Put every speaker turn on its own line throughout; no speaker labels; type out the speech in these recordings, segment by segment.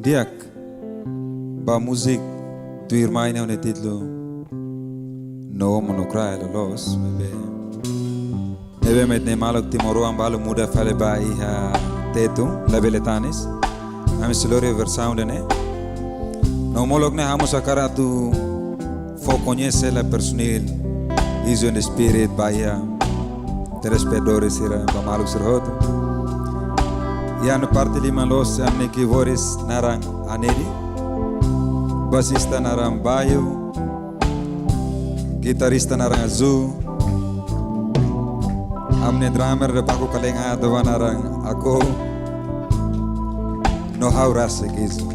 Diak ba musik tu irmai ne titlo no monocrai los bebe met ne malok timoro ambalo muda fale ba iha tetu labeletanis ami slorio versão ne no molok ne hamos akara tu fo conhece la personil iso in spirit ba iha telespectadores ira ba malok serhoto Ian parte lima los amne ki voris narang anedi basista narang bayu gitarista narang azul amne drummer de paku kalenga adwa narang ako no how rasa kizo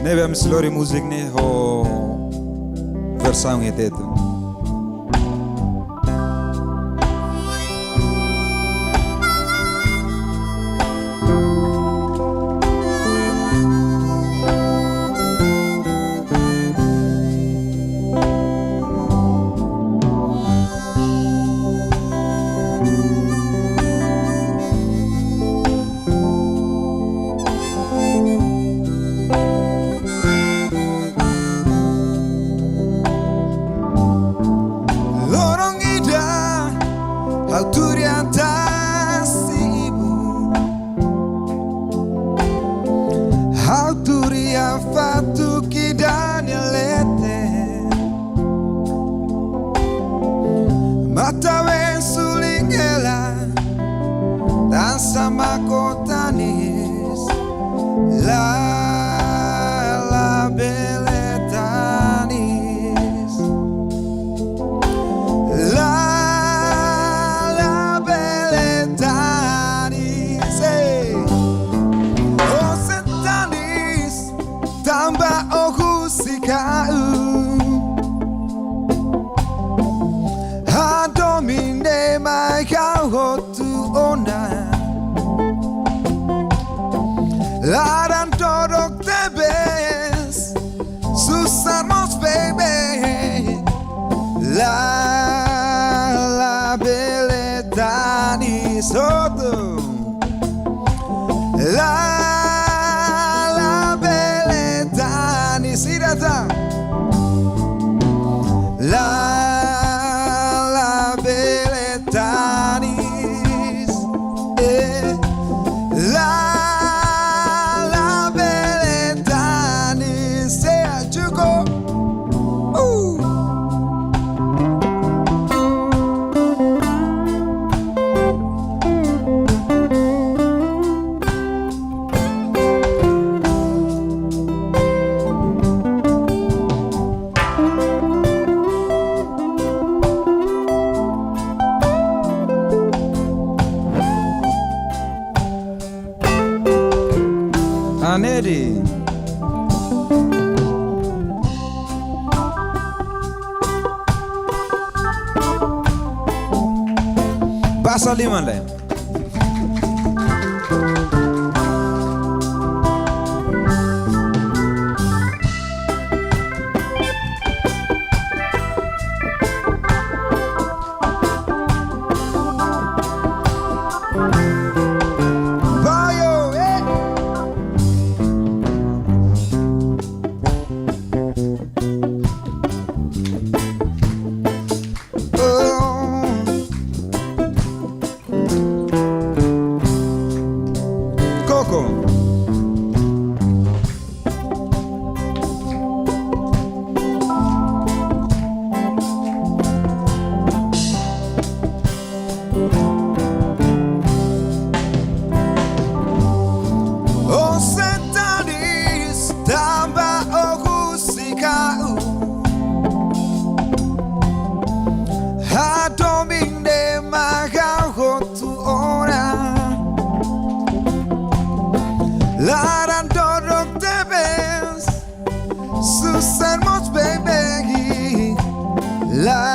nebe am slori music ne ho versão eteto
Fatto che Danielete Mata vensulingela Dan sama kotanis La beletanis La beletanis Oh sentanis Tamba oku sikau Adomine mai kau hotu ona Laran torok tebes Susamos baby La beletani soto La Sirata La beletanis La beletanis Sea Chuko
Anedi Passa lima le Laran dorok tebes Susamos baby La